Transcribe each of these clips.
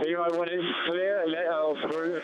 3-1 is clear, let out through.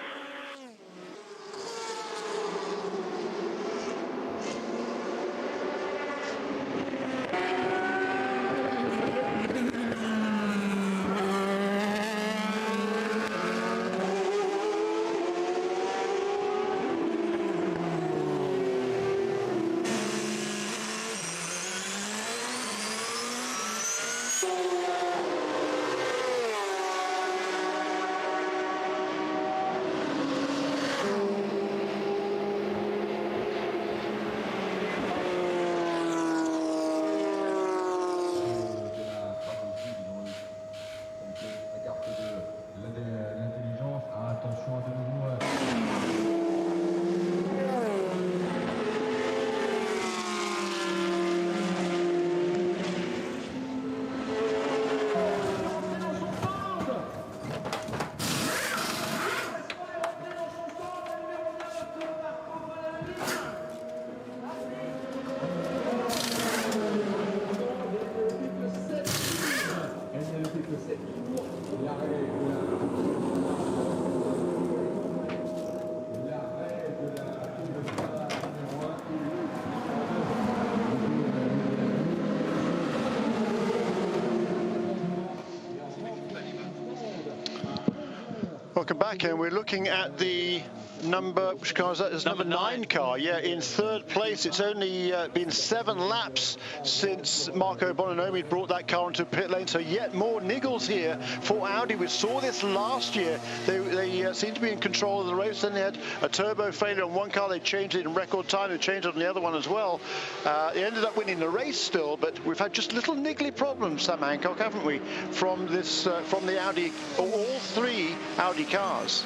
Welcome back, and we're looking at the number, which car is that? It's number 9 car, yeah, in third place. It's only been 7 laps since Marco Bononomi brought that car into pit lane, so yet more niggles here for Audi. We saw this last year. They seemed to be in control of the race, then they had a turbo failure on one car. They changed it in record time, they changed it on the other one as well. They ended up winning the race still, but we've had just little niggly problems, Sam Hancock, haven't we, from this, from the Audi, all 3 Audi cars.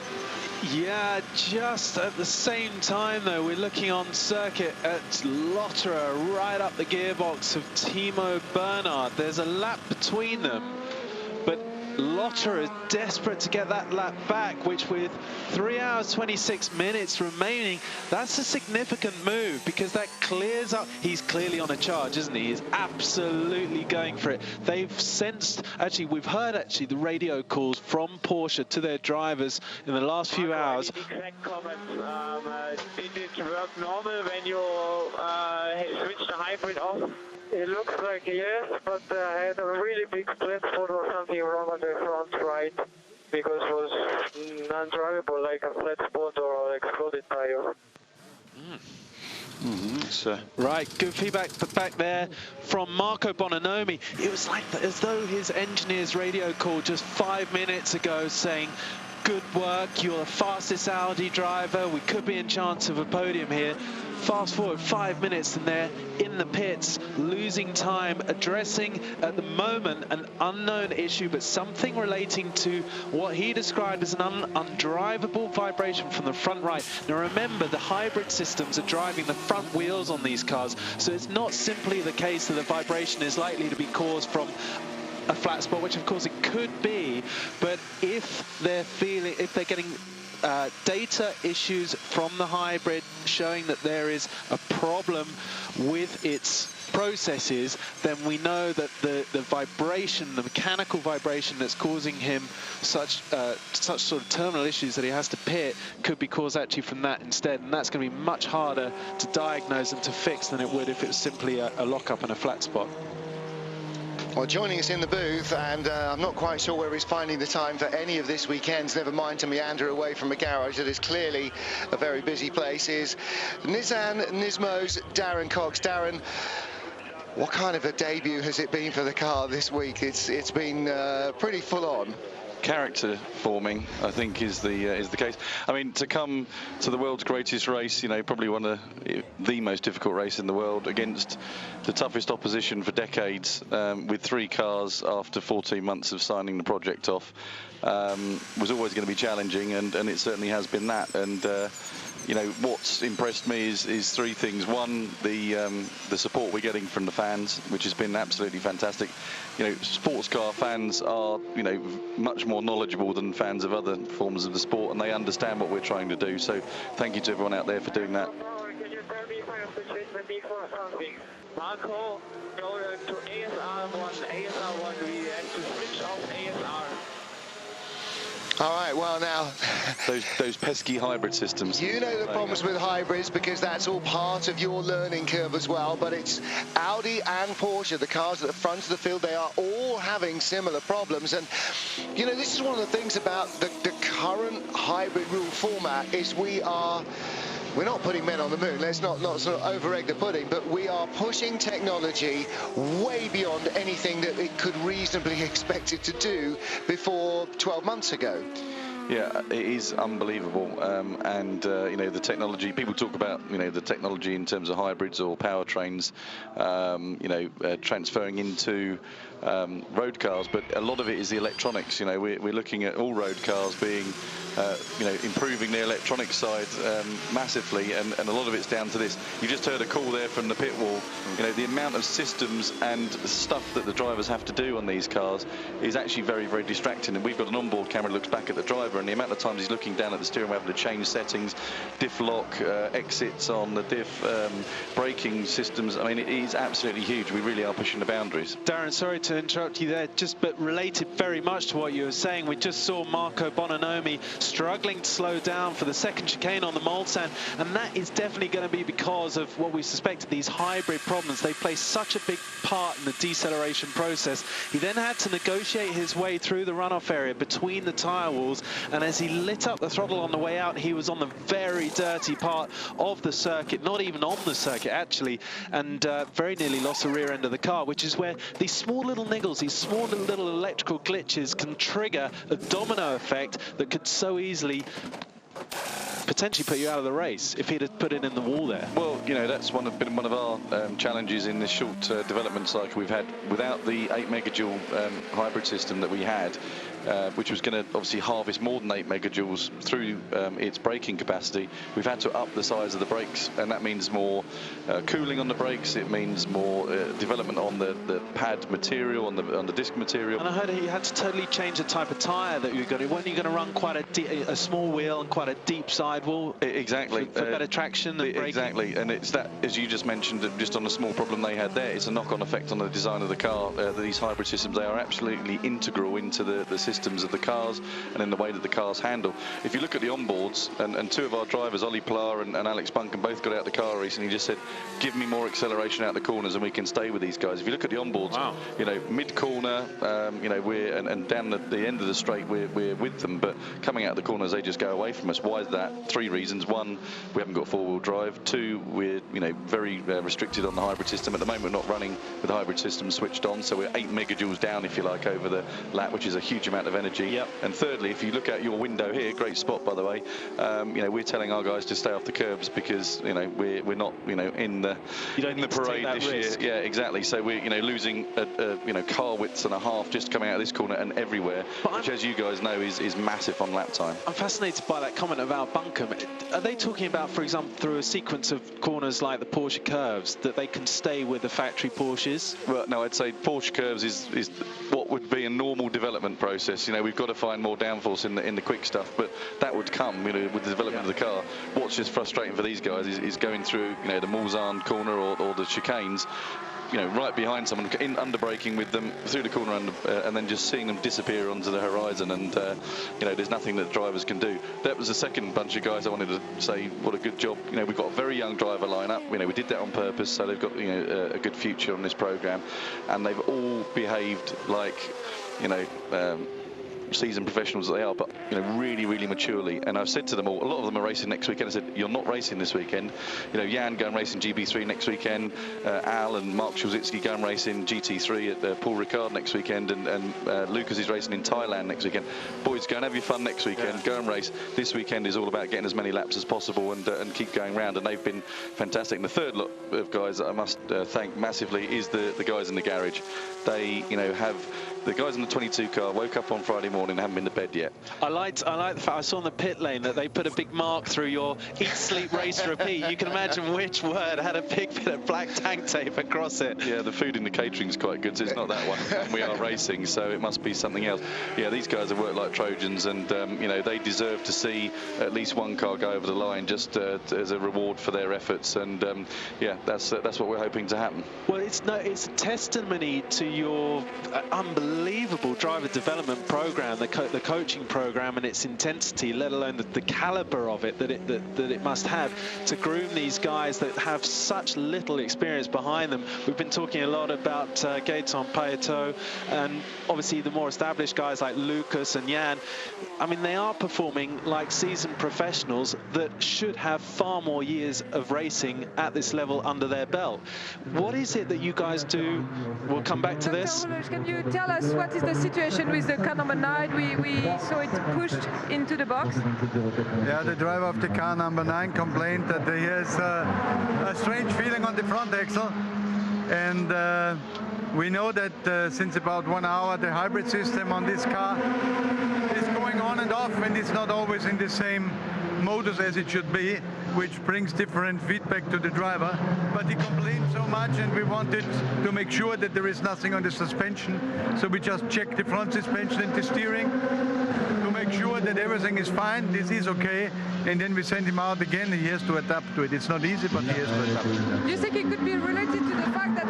Yeah, just at the same time though, we're looking on circuit at Lotterer, right up the gearbox of Timo Bernhard. There's a lap between them, but Lotterer is desperate to get that lap back, which with 3 hours 26 minutes remaining, that's a significant move because that clears up. He's clearly on a charge, isn't he? He's absolutely going for it. They've sensed, actually, we've heard actually the radio calls from Porsche to their drivers in the last few hours. Exact comments. Did it work normal when you switch the hybrid off? It looks like yes, but I had a really big split spot or something wrong on the front right, because it was non-drivable, like a flat spot or exploded tire. Right, good feedback back there from Marco Bononomi. It was like as though his engineer's radio call just 5 minutes ago saying, good work, you're the fastest Audi driver, we could be in chance of a podium here. Fast forward 5 minutes and they're in the pits, losing time, addressing at the moment an unknown issue, but something relating to what he described as an undrivable vibration from the front right. Now remember, the hybrid systems are driving the front wheels on these cars, so it's not simply the case that the vibration is likely to be caused from a flat spot, which of course it could be, but if they're getting data issues from the hybrid showing that there is a problem with its processes, then we know that the vibration, the mechanical vibration that's causing him such sort of terminal issues that he has to pit could be caused actually from that instead, and that's going to be much harder to diagnose and to fix than it would if it was simply a lock-up and a flat spot. Well, joining us in the booth, and I'm not quite sure where he's finding the time for any of this weekend's, never mind to meander away from a garage that is clearly a very busy place, is Nissan Nismo's Darren Cox. Darren, what kind of a debut has it been for the car this week? It's been pretty full on. Character forming, I think, is the case. I mean, to come to the world's greatest race, you know, probably one of the most difficult race in the world against the toughest opposition for decades, with 3 cars after 14 months of signing the project off, was always going to be challenging, and it certainly has been that. And you know, what's impressed me is 3 things. One, the support we're getting from the fans, which has been absolutely fantastic. You know, sports car fans are, you know, much more knowledgeable than fans of other forms of the sport, and they understand what we're trying to do. So thank you to everyone out there for doing that. Can you tell me if I have to change my D for something? Marco, go to ASR1, we have to switch off ASR. All right, well now... those pesky hybrid systems. You know the problems with hybrids because that's all part of your learning curve as well, but it's Audi and Porsche, the cars at the front of the field, they are all having similar problems. And, you know, this is one of the things about the current hybrid rule format is we're not putting men on the moon, let's not sort of over-egg the pudding, but we are pushing technology way beyond anything that it could reasonably expect it to do before 12 months ago. Yeah, it is unbelievable, and you know, the technology. People talk about, you know, the technology in terms of hybrids or powertrains, you know, transferring into road cars, but a lot of it is the electronics. You know, we're looking at all road cars being, you know, improving their electronic side massively, and a lot of it's down to this. You just heard a call there from the pit wall. You know, the amount of systems and stuff that the drivers have to do on these cars is actually very, very distracting. And we've got an onboard camera that looks back at the driver, and the amount of times he's looking down at the steering wheel, having to change settings, diff lock, exits on the diff, braking systems. I mean, it is absolutely huge. We really are pushing the boundaries. Darren, sorry to interrupt you there, but related very much to what you were saying. We just saw Marco Bononomi struggling to slow down for the second chicane on the Mulsanne, and that is definitely going to be because of what we suspected, these hybrid problems. They play such a big part in the deceleration process. He then had to negotiate his way through the runoff area between the tyre walls, and as he lit up the throttle on the way out, he was on the very dirty part of the circuit, not even on the circuit actually, and very nearly lost the rear end of the car, which is where these small little niggles, these small little electrical glitches can trigger a domino effect that could so easily potentially put you out of the race if he'd have put it in the wall there. Well, you know, that's been one of our challenges in this short development cycle we've had. Without the 8 megajoule hybrid system that we had, which was going to obviously harvest more than 8 megajoules through its braking capacity, we've had to up the size of the brakes, and that means more cooling on the brakes. It means more development on the pad material, on the disc material. And I heard you had to totally change the type of tyre that you got. Weren't you going to run quite a small wheel and quite a deep sidewall? Exactly. For better traction and braking? Exactly, and it's that, as you just mentioned, just on a small problem they had there, it's a knock-on effect on the design of the car. These hybrid systems, they are absolutely integral into the systems of the cars and in the way that the cars handle. If you look at the onboards, and two of our drivers, Ollie Pilar and Alex Buncan, both got out the car recently, just said, give me more acceleration out the corners and we can stay with these guys. If you look at the onboards, wow, you know, mid-corner, you know, and down the end of the straight, we're with them, but coming out of the corners, they just go away from us. Why is that? 3 reasons. One, we haven't got four-wheel drive. 2, we're, you know, very restricted on the hybrid system. At the moment, we're not running with the hybrid system switched on, so we're 8 megajoules down, if you like, over the lap, which is a huge amount of energy. Yep. And thirdly, if you look out your window here, great spot by the way, you know, we're telling our guys to stay off the curbs because, you know, we're not, you know, in the parade this year. Yeah, exactly. So we're, you know, losing you know, car widths and a half just coming out of this corner and everywhere, which, as you guys know, is massive on lap time. I'm fascinated by that comment about Bunkum. Are they talking about, for example, through a sequence of corners like the Porsche curves, that they can stay with the factory Porsches? Well, no, I'd say Porsche curves is what would be a normal development process. You know, we've got to find more downforce in the quick stuff, but that would come, you know, with the development of the car. What's just frustrating for these guys is going through, you know, the Mulsanne corner or the chicanes, you know, right behind someone, under braking with them through the corner and then just seeing them disappear onto the horizon, and you know, there's nothing that drivers can do. That was the second bunch of guys I wanted to say what a good job. You know, we've got a very young driver lineup. You know, we did that on purpose, so they've got, you know, a good future on this program, and they've all behaved like, you know, seasoned professionals that they are, but, you know, really, really maturely. And I've said to them all, a lot of them are racing next weekend. I said, you're not racing this weekend. You know, Jan going racing GB3 next weekend, Al and Mark Szulzicki going racing GT3 at Paul Ricard next weekend, and Lucas is racing in Thailand next weekend. Boys, go and have your fun next weekend. Yeah. Go and race. This weekend is all about getting as many laps as possible and keep going round, and they've been fantastic. And the third lot of guys that I must thank massively is the guys in the garage. They, you know, have the guys in the 22 car woke up on Friday morning and haven't been to bed yet. I like the fact I saw in the pit lane that they put a big mark through your eat, sleep, race, repeat. You can imagine which word had a big bit of black tank tape across it. Yeah, the food in the catering is quite good, so it's not that one. We are racing, so it must be something else. Yeah, these guys have worked like Trojans, and you know, they deserve to see at least one car go over the line just as a reward for their efforts, and yeah, that's what we're hoping to happen. Well, it's a testimony to your unbelievable driver development program program, the coaching program and its intensity, let alone the caliber of it that it must have to groom these guys that have such little experience behind them. We've been talking a lot about Gaëtan Payetot and obviously the more established guys like Lucas and Jan. I mean, they are performing like seasoned professionals that should have far more years of racing at this level under their belt. What is it that you guys do? We'll come back to this. Can you tell us what is the situation with the car number 9? We saw it pushed into the box. Yeah, the driver of the car number 9 complained that he has a strange feeling on the front axle. And we know that since about 1 hour, the hybrid system on this car is going on and off, and it's not always in the same motors as it should be, which brings different feedback to the driver. But he complained so much, and we wanted to make sure that there is nothing on the suspension. So we just checked the front suspension and the steering to make sure that everything is fine, this is okay, and then we send him out again. He has to adapt to it. It's not easy, but he has to adapt. Do you think it could be related to the fact that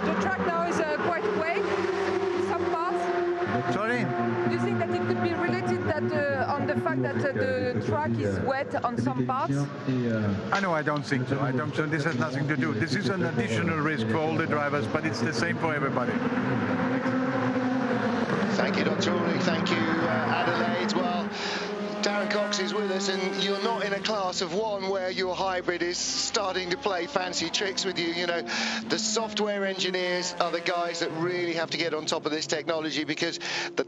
the track now is quite wet in some parts? Sorry? Do you think that it could be related on the fact that the track is wet on some parts? I don't think so. I don't. So this has nothing to do. This is an additional risk for all the drivers, but it's the same for everybody. Thank you, Dr. Ulrich. Thank you, Adelaide. Well, Darren Cox is with us, and you're not in a class of one where your hybrid is starting to play fancy tricks with you. You know, the software engineers are the guys that really have to get on top of this technology, because the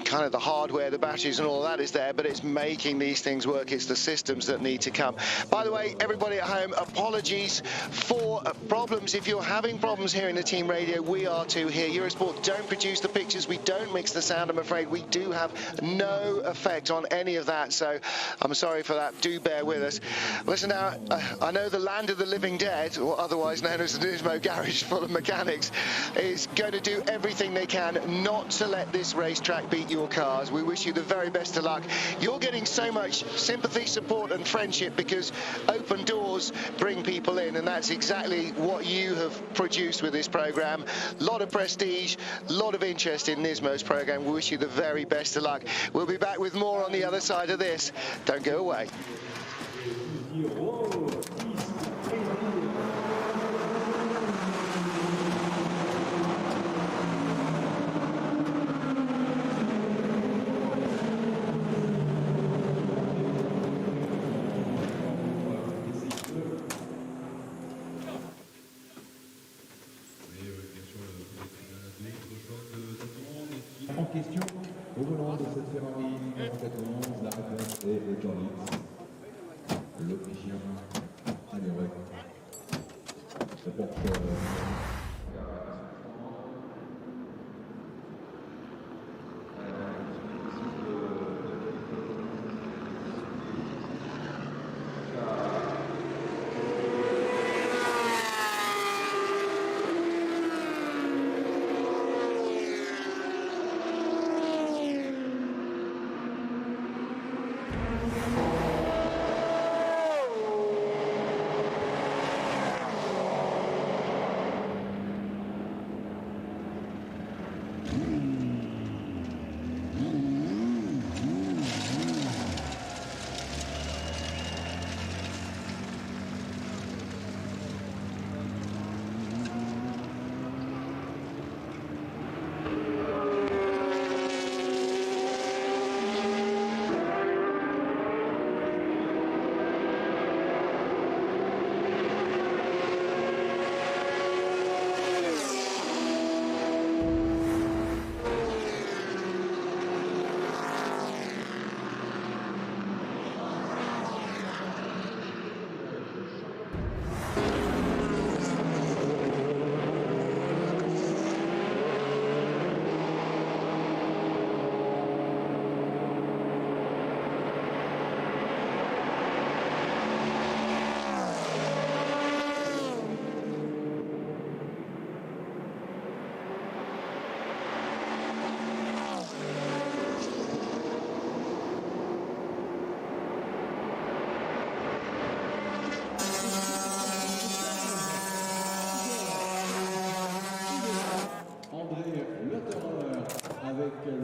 kind of the hardware, the batteries and all that is there, but it's making these things work. It's the systems that need to come. By the way, everybody at home, apologies for problems. If you're having problems hearing the team radio, we are too here. Eurosport don't produce the pictures. We don't mix the sound, I'm afraid. We do have no effect on any of that, so I'm sorry for that. Do bear with us. Listen now, I know the land of the living dead, or otherwise known as the Nismo Garage full of mechanics, is going to do everything they can not to let this racetrack beat your cars. We wish you the very best of luck. You're getting so much sympathy, support and friendship because open doors bring people in, and that's exactly what you have produced with this program. A lot of prestige, a lot of interest in Nismo's program. We wish you the very best of luck. We'll be back with more on the other side of this. Don't go away. En question, au volant de cette Ferrari numéro 91, la réponse est John Leeds, l'Autrichien Anerek.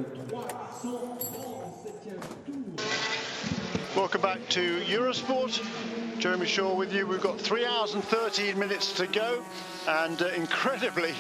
337e tour. Welcome back to Eurosport. Jeremy Shaw with you. We've got 3 hours and 13 minutes to go, and incredibly,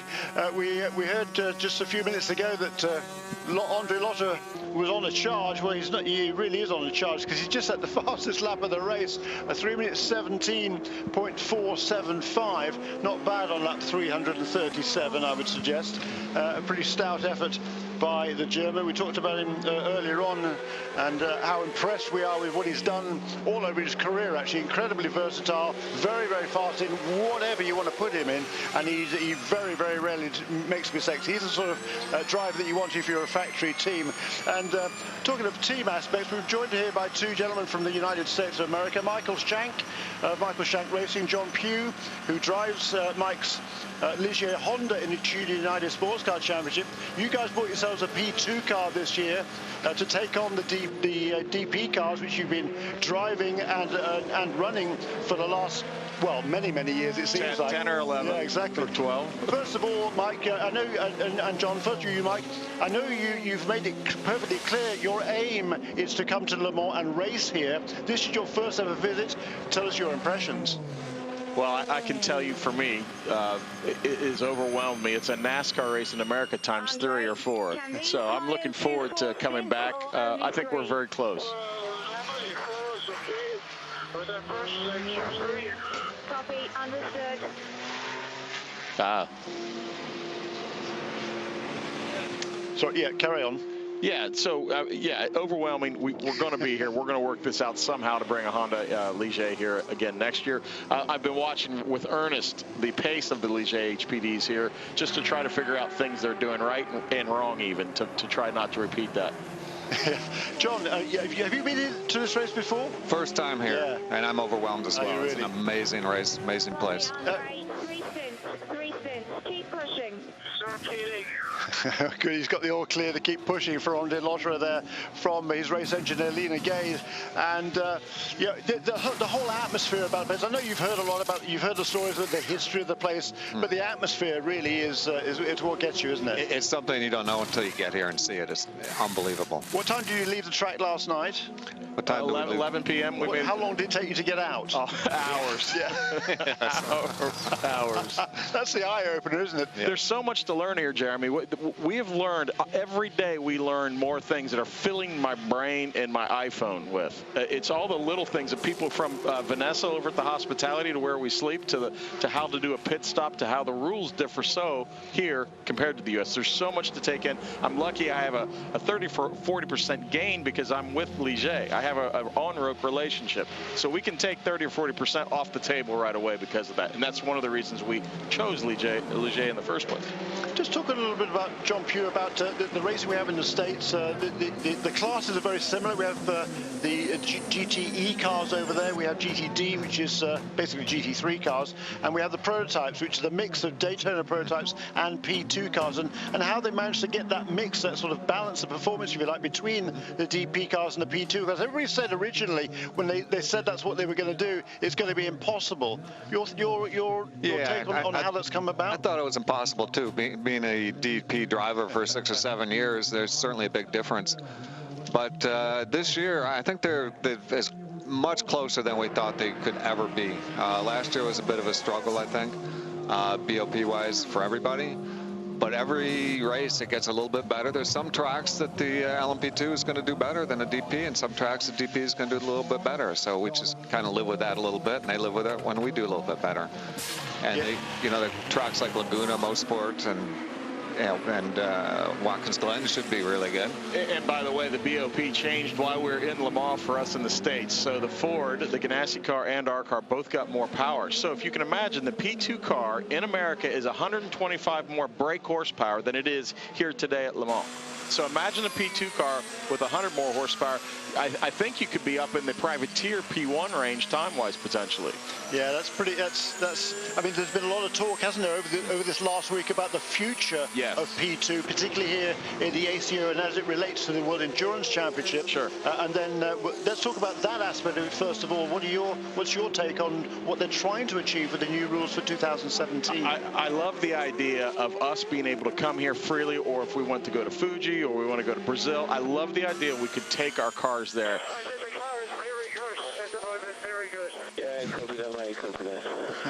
we heard just a few minutes ago that Andre Lotter was on a charge. Well, he's not. He really is on a charge because he's just at the fastest lap of the race, a 3 minutes 17.475. Not bad on lap 337, I would suggest. A pretty stout effort by the German. We talked about him earlier on, and how impressed we are with what he's done all over his career. Actually, incredibly versatile, very, very fast in whatever you want to put him in, and he very, very rarely makes mistakes. He's the sort of driver that you want if you're a factory team. And talking of team aspects, we're joined here by two gentlemen from the United States of America, Michael Shank Racing, John Pugh, who drives Mike's Ligier Honda in the United Sports Car Championship. You guys bought yourselves a P2 car this year to take on the DP cars, which you've been driving and running for the last, well, many years, it seems 10, like. 10 or 11. Yeah, exactly. Or 12. First of all, Mike, I know, and John, first of you, Mike, I know you've made it perfectly clear your aim is to come to Le Mans and race here. This is your first ever visit. Tell us your impressions. Well, I can tell you, for me, it has overwhelmed me. It's a NASCAR race in America times 3 or 4. So I'm looking forward to coming back. I think we're very close. Copy, understood. So, yeah, carry on. Yeah, so, yeah, overwhelming. We're going to be here. We're going to work this out somehow to bring a Honda Ligier here again next year. I've been watching with earnest the pace of the Ligier HPDs here, just to try to figure out things they're doing right and wrong, even, to try not to repeat that. John, have you been to this race before? First time here, yeah. And I'm overwhelmed as well. Really? It's an amazing race, amazing place. Right, 3 stints, keep pushing. Good, he's got the all clear to keep pushing for Andre Lotter there from his race engineer Lena Gade, and yeah, the whole atmosphere about the place. I know you've heard a lot about, you've heard the stories of the history of the place, but the atmosphere really is it's what gets you, isn't it? It's something you don't know until you get here and see it. It's unbelievable. What time did you leave the track last night? What time? 11 p.m. How long did it take you to get out? Oh, hours. Yeah. Hours. That's the eye opener, isn't it? Yeah. There's so much to learn here, Jeremy. We have learned, every day we learn more things that are filling my brain and my iPhone with. It's all the little things that people from Vanessa over at the hospitality to where we sleep to how to do a pit stop to how the rules differ so here compared to the U.S. There's so much to take in. I'm lucky I have a 30-40% gain because I'm with Ligier. I have an on-rope relationship. So we can take 30 or 40% off the table right away because of that. And that's one of the reasons we chose Ligier in the first place. Just talk a little bit about, John Pugh, about the racing we have in the States. The classes are very similar. We have the GTE cars over there. We have GTD, which is basically GT3 cars. And we have the prototypes, which is a mix of Daytona prototypes and P2 cars. And how they managed to get that mix, that sort of balance of performance, if you like, between the DP cars and the P2 cars. Everybody said originally, when they said that's what they were going to do, it's going to be impossible. Your take on how that's come about? I thought it was impossible, too. Being a DP driver for 6 or 7 years, there's certainly a big difference. But this year, I think they're as much closer than we thought they could ever be. Last year was a bit of a struggle, I think, BOP-wise for everybody. But every race, it gets a little bit better. There's some tracks that the LMP2 is going to do better than a DP, and some tracks the DP is going to do a little bit better. So we just kind of live with that a little bit, and they live with it when we do a little bit better. And yeah. the tracks like Laguna, Motorsport, and Watkins Glen should be really good. And by the way, the BOP changed while we're in Le Mans for us in the States. So the Ford, the Ganassi car, and our car both got more power. So if you can imagine, the P2 car in America is 125 more brake horsepower than it is here today at Le Mans. So imagine a P2 car with 100 more horsepower. I think you could be up in the privateer P1 range time-wise, potentially. Yeah, that's. I mean, there's been a lot of talk, hasn't there, over this last week about the future of P2, particularly here in the ACO and as it relates to the World Endurance Championship. Sure. And then let's talk about that aspect of it first of all. What's your take on what they're trying to achieve with the new rules for 2017? I love the idea of us being able to come here freely, or if we want to go to Fuji or we want to go to Brazil. I love the idea we could take our cars there.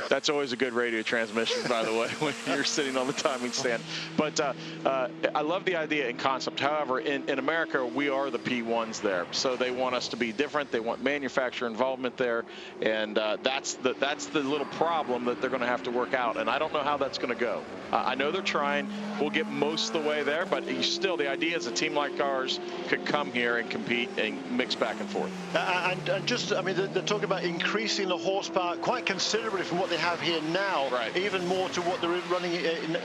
That's always a good radio transmission, by the way, when you're sitting on the timing stand. But I love the idea and concept. However, in America, we are the P1s there, so they want us to be different. They want manufacturer involvement there, and that's the little problem that they're going to have to work out. And I don't know how that's going to go. I know they're trying. We'll get most of the way there, but still, the idea is a team like ours could come here and compete and mix back and forth. And just, I mean, they're talking about increasing the horsepower quite considerably from what they have here now, right. Even more to what they're running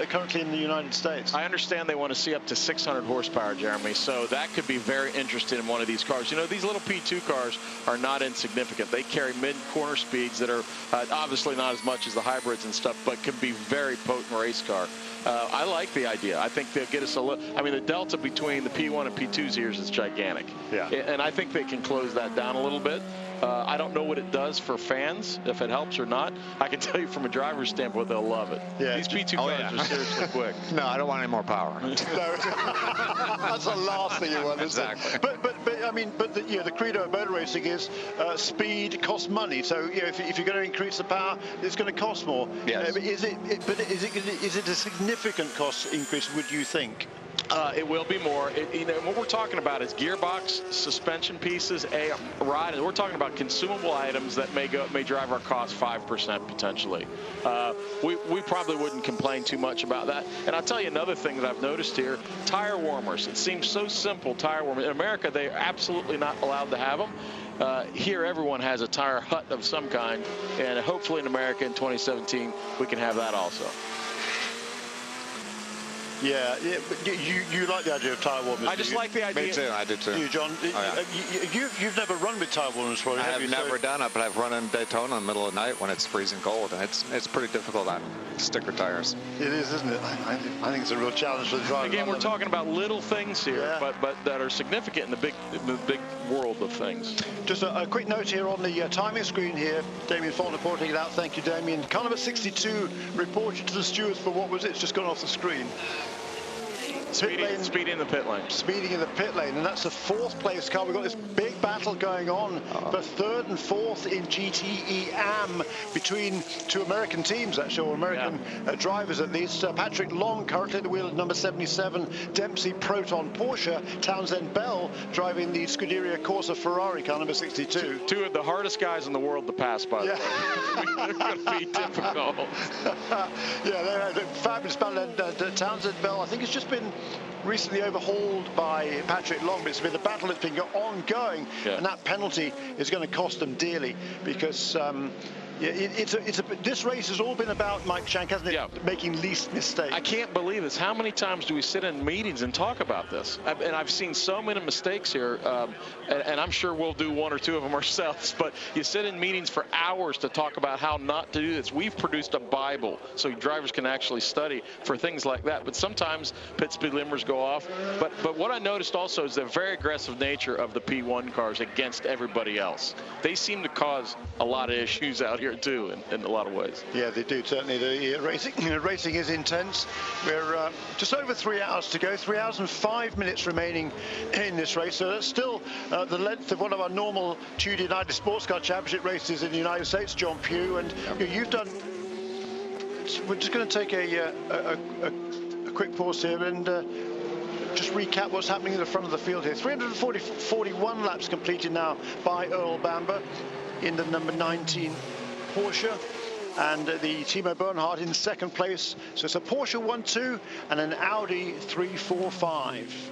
currently in the United States. I understand they want to see up to 600 horsepower, Jeremy, so that could be very interesting in one of these cars. You know, these little P2 cars are not insignificant. They carry mid-corner speeds that are obviously not as much as the hybrids and stuff, but can be very potent race car. I like the idea. I think they'll get us a little. I mean, the delta between the P1 and P2's years is gigantic. Yeah. And I think they can close that down a little bit. I don't know what it does for fans, if it helps or not. I can tell you from a driver's standpoint, they'll love it. Yeah. These P2 cars are seriously quick. No, I don't want any more power. No. That's the last thing you want. Exactly. But I mean, the credo of motor racing is speed costs money. So if you're going to increase the power, it's going to cost more. Yes. Is it a significant cost increase? Would you think? It will be more. What we're talking about is gearbox, suspension pieces, a ride, and we're talking about consumable items that may drive our cost 5% potentially. We probably wouldn't complain too much about that. And I'll tell you another thing that I've noticed here: tire warmers. It seems so simple. Tire warmers in America, they're absolutely not allowed to have them. Here, everyone has a tire hut of some kind, and hopefully in America in 2017 we can have that also. Yeah, but you like the idea of tire warmers? I just like the idea. Me too, I do too. You, John, you've never run with tire warmers before, have you? I have never done it, but I've run in Daytona in the middle of the night when it's freezing cold, and it's pretty difficult on sticker tires. It is, isn't it? I think it's a real challenge for the driver. Again, we're talking about little things here, but that are significant in the big world of things. Just a quick note here on the timing screen here. Damien Fulton reporting it out. Thank you, Damien. Car number 62 reported to the stewards for what was it? It's just gone off the screen. Speeding in the pit lane. Speeding in the pit lane, and that's the fourth place car. We've got this big battle going on for third and fourth in GTE AM between two American teams, actually, or American drivers at least. Patrick Long currently at the wheel of number 77, Dempsey Proton Porsche, Townsend Bell driving the Scuderia Corsa Ferrari car number 62. Two of the hardest guys in the world to pass, by the way. They're going to be difficult. They're fabulous battle. And Townsend Bell, I think it's just been recently overhauled by Patrick Long, but it's been a battle that's been ongoing, and that penalty is going to cost them dearly because this race has all been about, Mike Shank, hasn't it, making least mistakes. I can't believe this. How many times do we sit in meetings and talk about this? And I've seen so many mistakes here, and I'm sure we'll do one or two of them ourselves, but you sit in meetings for hours to talk about how not to do this. We've produced a Bible so drivers can actually study for things like that, but sometimes pit speed limiters go off. But what I noticed also is the very aggressive nature of the P1 cars against everybody else. They seem to cause a lot of issues out here too, in a lot of ways. Yeah, they do. Certainly, the racing is intense. We're just over 3 hours to go. 3 hours and 5 minutes remaining in this race. So that's still the length of one of our normal Tude United Sports Car Championship races in the United States, John Pugh. And you've done. We're just going to take a quick pause here and just recap what's happening in the front of the field here. 341 laps completed now by Earl Bamber in the number 19 Porsche, and the Timo Bernhard in second place. So it's a Porsche 1-2 and an Audi 345.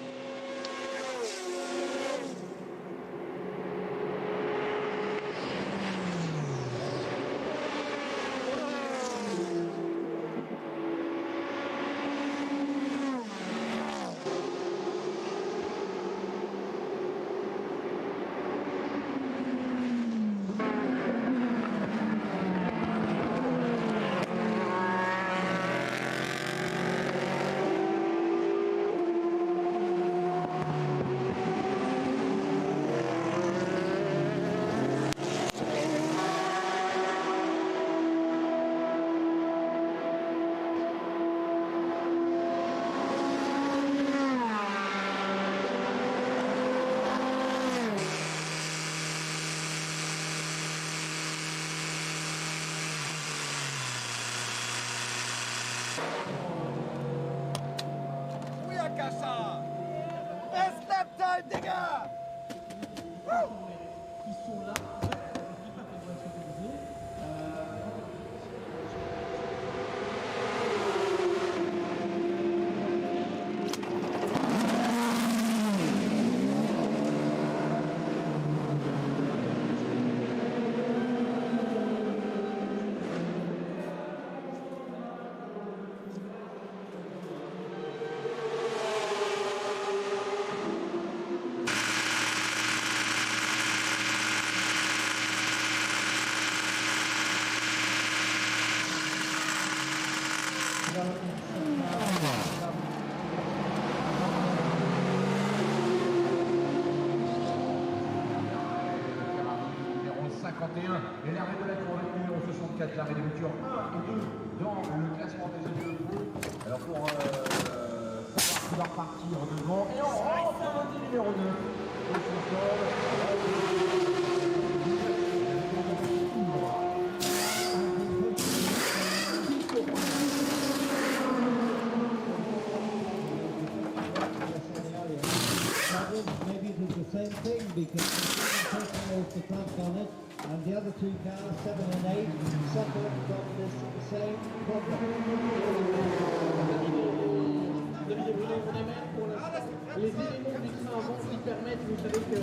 Relive, dégâts! Et l'arrêt de la pour le numéro 64, l'arrêt des voitures 1 et 2 dans le classement des jeux de groupe. Alors pour savoir qui va repartir devant, et on rentre le numéro 9. Maybe it was the same thing because the taking off the clamp on it, and the other two cars, 7 and 8, suffered from this same problem. Les éléments du train avant qui permettent, vous savez que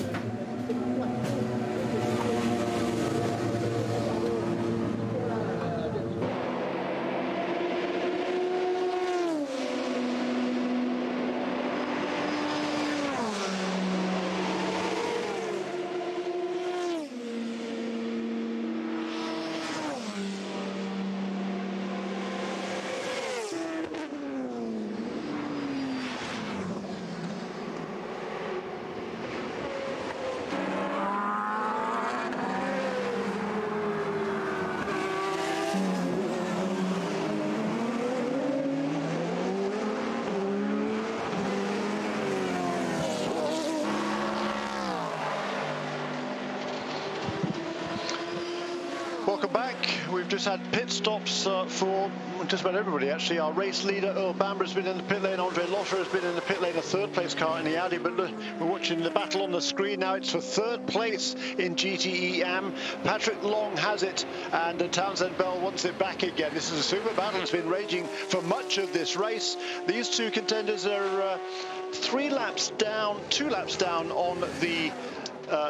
Welcome back. We've just had pit stops for just about everybody, actually. Our race leader, Earl Bamber, has been in the pit lane. Andre Lotter has been in the pit lane, a third-place car in the Audi. But look, we're watching the battle on the screen now. It's for third place in GTE AM. Patrick Long has it, and Townsend Bell wants it back again. This is a super battle. It's been raging for much of this race. These two contenders are 2 laps down on the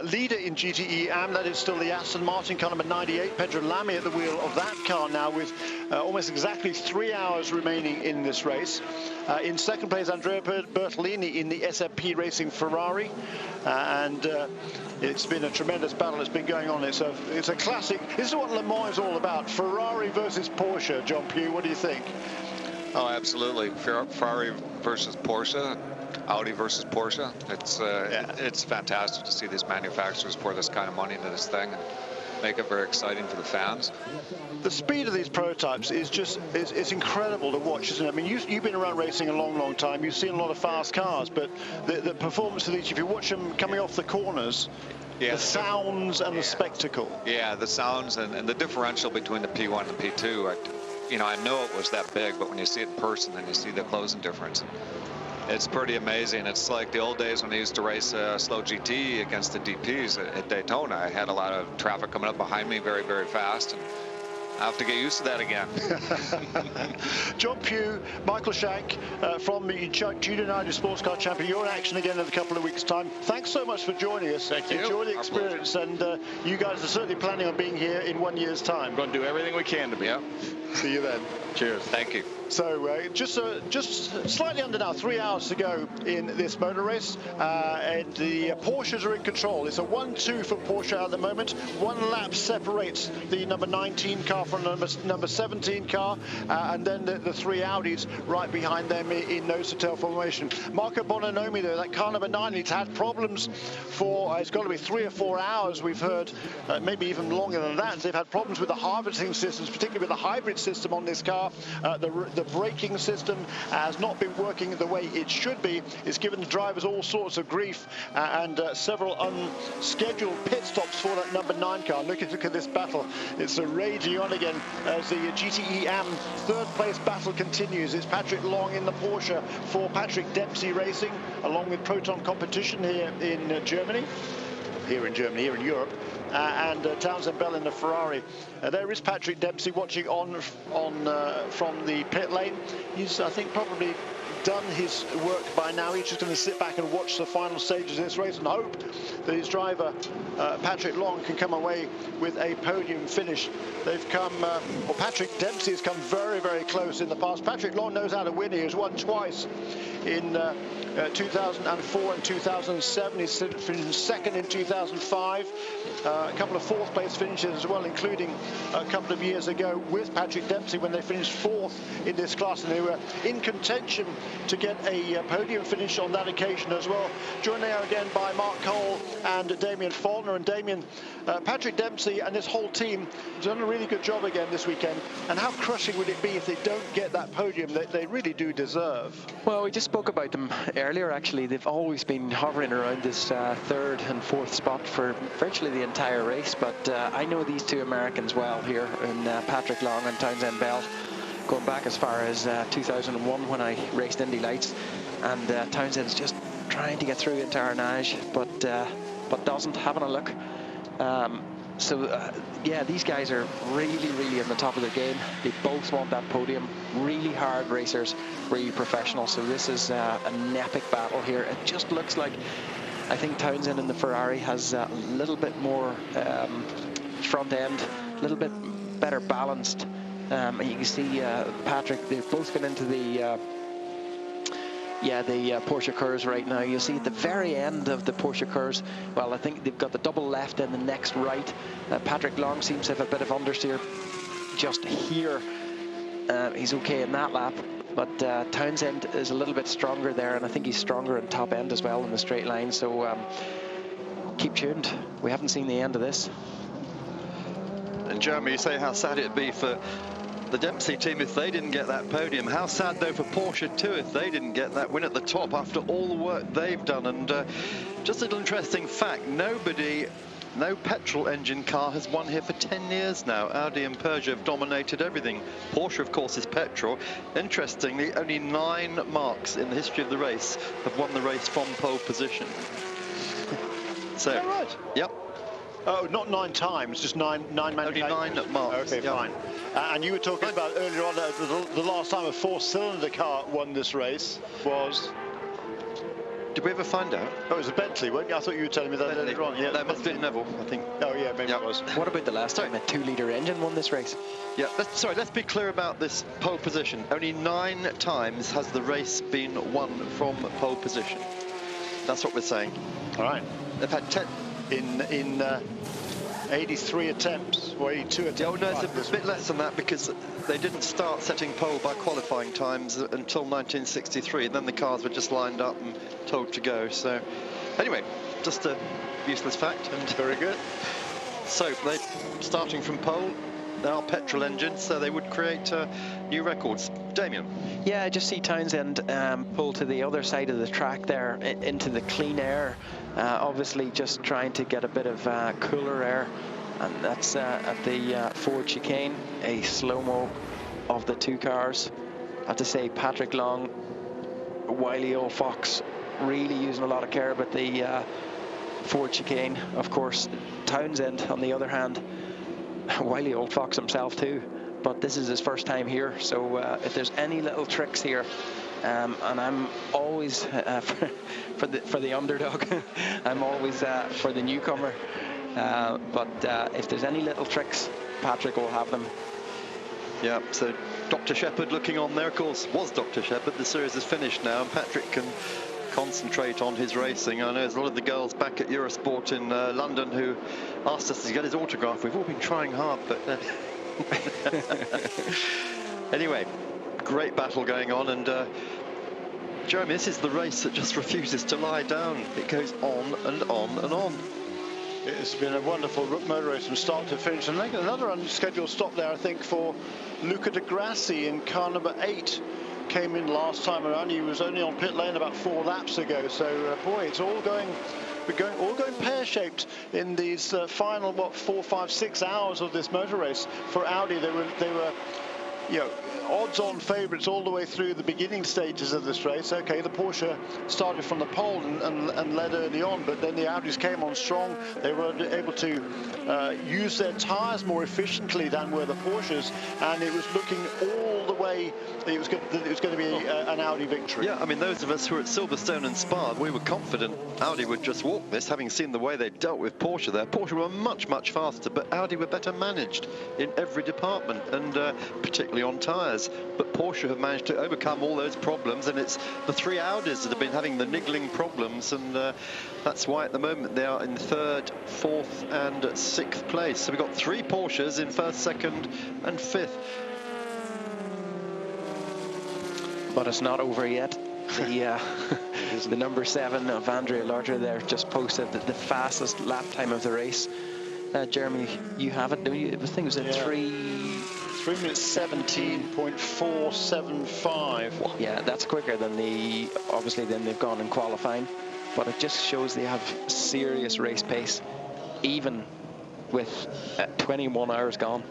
leader in GTE AM. That is still the Aston Martin car number 98, Pedro Lamy at the wheel of that car now, with almost exactly 3 hours remaining in this race. In second place, Andrea Bertolini in the SMP Racing Ferrari, and it's been a tremendous battle that's been going on. It's a classic. This is what Le Mans is all about: Ferrari versus Porsche. John Pugh, what do you think? Oh, absolutely. Ferrari versus Porsche. Audi versus Porsche. It's fantastic to see these manufacturers pour this kind of money into this thing and make it very exciting for the fans. The speed of these prototypes is just it's incredible to watch, isn't it? I mean, you've been around racing a long time. You've seen a lot of fast cars, but the performance of these, if you watch them coming off the corners, the sounds and the spectacle. Yeah, the sounds and the differential between the P1 and the P2. I know it was that big, but when you see it in person, then you see the closing difference. It's pretty amazing. It's like the old days when I used to race slow GT against the DPs at Daytona. I had a lot of traffic coming up behind me very, very fast, and I have to get used to that again. John Pugh, Michael Shank from the Junior 90 Sports Car Champion. You're in action again in a couple of weeks' time. Thanks so much for joining us. Thank you. Enjoy the experience, and you guys are certainly planning on being here in 1 year's time. We're going to do everything we can to be. Yep. See you then. Cheers. Thank you. So just slightly under now, 3 hours to go in this motor race, and the Porsches are in control. It's a 1-2 for Porsche at the moment. 1 lap separates the number 19 car from the number 17 car, and then the 3 Audis right behind them in nose-to-tail formation. Marco Bononomi, though, that car number 9, it's had problems for, it's got to be 3 or 4 hours, we've heard, maybe even longer than that. They've had problems with the harvesting systems, particularly with the hybrid system on this car. The the braking system has not been working the way it should be. It's given the drivers all sorts of grief and several unscheduled pit stops for that number 9 car. Look at this battle. It's raging on again as the GTE AM third place battle continues. It's Patrick Long in the Porsche for Patrick Dempsey Racing, along with Proton Competition here in Germany. Here in Europe, and Townsend Bell in the Ferrari. There is Patrick Dempsey watching on from the pit lane. He's, I think, probably done his work by now. He's just going to sit back and watch the final stages of this race and hope that his driver, Patrick Long, can come away with a podium finish. They've come, well, Patrick Dempsey has come very, very close in the past. Patrick Long knows how to win. He has won twice in 2004 and 2007. He's finished second in 2005. A couple of fourth place finishes as well, including a couple of years ago with Patrick Dempsey when they finished fourth in this class, and they were in contention to get a podium finish on that occasion as well. Joined there again by Mark Cole and Damien Faulkner. And Damien, Patrick Dempsey and this whole team have done a really good job again this weekend. And how crushing would it be if they don't get that podium that they really do deserve? Well, we just spoke about them earlier, actually. They've always been hovering around this third and fourth spot for virtually the entire race, but I know these two Americans well here, in Patrick Long and Townsend Bell, going back as far as 2001 when I raced Indy Lights, and Townsend's just trying to get through into Arnage, but doesn't, having a look. Yeah, these guys are really in the top of their game. They both want that podium. Really hard racers, really professional. So this is an epic battle here. It just looks like, I think Townsend in the Ferrari has a little bit more front end, a little bit better balanced. And you can see Patrick, they've both gone into the Porsche Curves right now. You'll see at the very end of the Porsche Curves, well, I think they've got the double left and the next right. Patrick Long seems to have a bit of understeer just here. He's okay in that lap, but Townsend is a little bit stronger there, and I think he's stronger in top end as well in the straight line. So keep tuned. We haven't seen the end of this. And Jeremy, you say how sad it'd be for the Dempsey team if they didn't get that podium. How sad though for Porsche too if they didn't get that win at the top after all the work they've done. And just a little interesting fact, no petrol engine car has won here for 10 years now. Audi and Peugeot have dominated everything. Porsche, of course, is petrol. Interestingly, only 9 marks in the history of the race have won the race from pole position. So, is that right? Yep. Oh, not 9 times, just nine Only 9 marks. Okay, fine. And you were talking about earlier on the last time a 4-cylinder car won this race was... Did we ever find out? Oh, it was a Bentley, weren't you? I thought you were telling me that earlier on. Yeah, that must have been Neville, I think. Oh, yeah, maybe it was. What about the last time a 2-litre engine won this race? Yeah, let's be clear about this pole position. Only 9 times has the race been won from pole position. That's what we're saying. All right. They've had 10 in 83 attempts, or 82 attempts. Oh, no, it's a bit less than that, because they didn't start setting pole by qualifying times until 1963, and then the cars were just lined up and told to go. So, anyway, just a useless fact. And very good. So, they starting from pole, they are petrol engines, so they would create new records. Damien? Yeah, I just see Townsend pull to the other side of the track there into the clean air. Obviously just trying to get a bit of cooler air, and that's at the Ford chicane, a slow-mo of the 2 cars. I have to say, Patrick Long, wily old fox, really using a lot of care about the Ford chicane. Of course, Townsend, on the other hand, wily old fox himself too, but this is his first time here, so if there's any little tricks here, and I'm always for the underdog, I'm always for the newcomer, but if there's any little tricks, Patrick will have them. Yeah, so Dr. Shepherd looking on there, of course, was Dr. Shepherd. The series is finished now, and Patrick can concentrate on his racing. I know there's a lot of the girls back at Eurosport in London who asked us to get his autograph. We've all been trying hard, but anyway, great battle going on. And Jeremy, this is the race that just refuses to lie down. It goes on and on and on. It's been a wonderful motor race from start to finish. And another unscheduled stop there, I think, for Luca Di Grassi in car number 8. Came in last time around. He was only on pit lane about 4 laps ago. So, boy, it's all going pear-shaped in these final 4, 5, 6 hours of this motor race. For Audi, they were odds-on favourites all the way through the beginning stages of this race. Okay, the Porsche started from the pole and led early on, but then the Audis came on strong. They were able to use their tyres more efficiently than were the Porsches, and it was looking all the way that it was going to be an Audi victory. Yeah, I mean, those of us who were at Silverstone and Spa, we were confident Audi would just walk this, having seen the way they dealt with Porsche there. Porsche were much, much faster, but Audi were better managed in every department, and particularly on tyres. But Porsche have managed to overcome all those problems, and it's the 3 Audis that have been having the niggling problems, and that's why at the moment they are in 3rd, 4th and 6th place. So we've got 3 Porsches in 1st, 2nd and 5th. But it's not over yet. The number 7 of Andrea Larter there just posted the fastest lap time of the race. Jeremy, you have it, do you? I think it was at 3 minutes 17.475. Yeah, that's quicker than obviously than they've gone in qualifying, but it just shows they have serious race pace, even with 21 hours gone.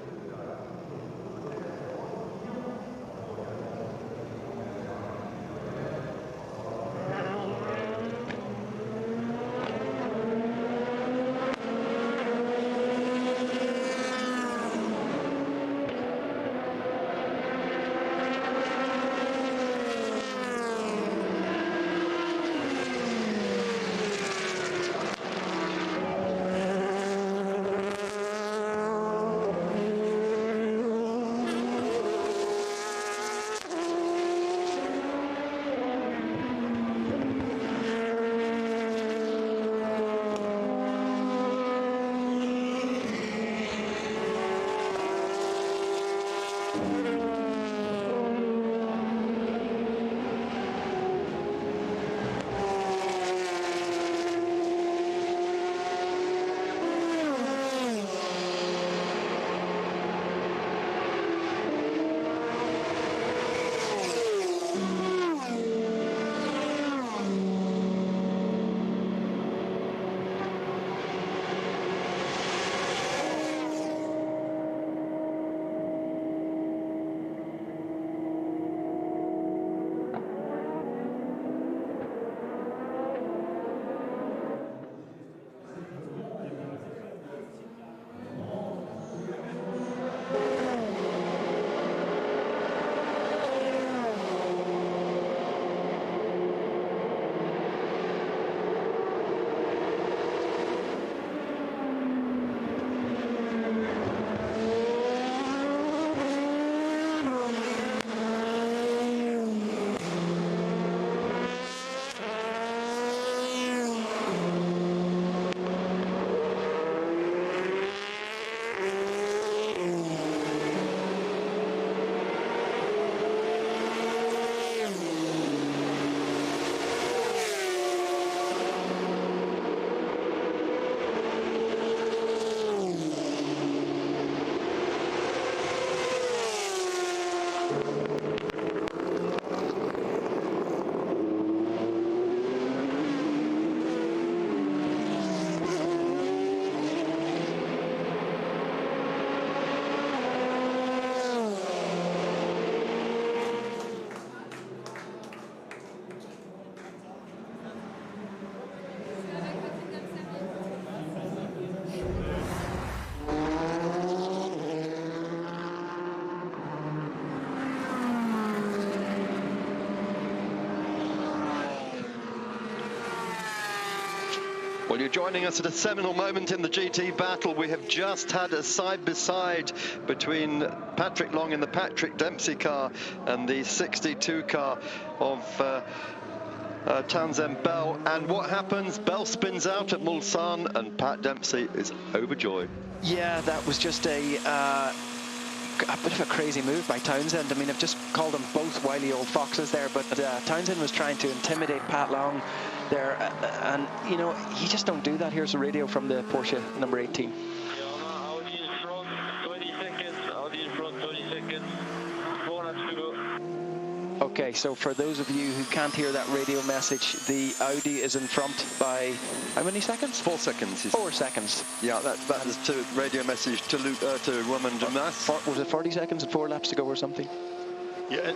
Well, you're joining us at a seminal moment in the GT battle. We have just had a side-by-side between Patrick Long in the Patrick Dempsey car and the 62 car of Townsend Bell. And what happens? Bell spins out at Mulsanne and Pat Dempsey is overjoyed. Yeah, that was just a bit of a crazy move by Townsend. I mean, I've just called them both wily old foxes there, but Townsend was trying to intimidate Pat Long there, and you know, you just don't do that. Here's the radio from the Porsche number 18. Audi in front, 20 seconds. Audi in front, 20 seconds. 4 laps to go. Okay, so for those of you who can't hear that radio message, the Audi is in front by how many seconds? 4 seconds. 4 seconds. Yeah, that was to radio message to Romain Dumas. Was it 40 seconds and 4 laps to go or something? Yeah.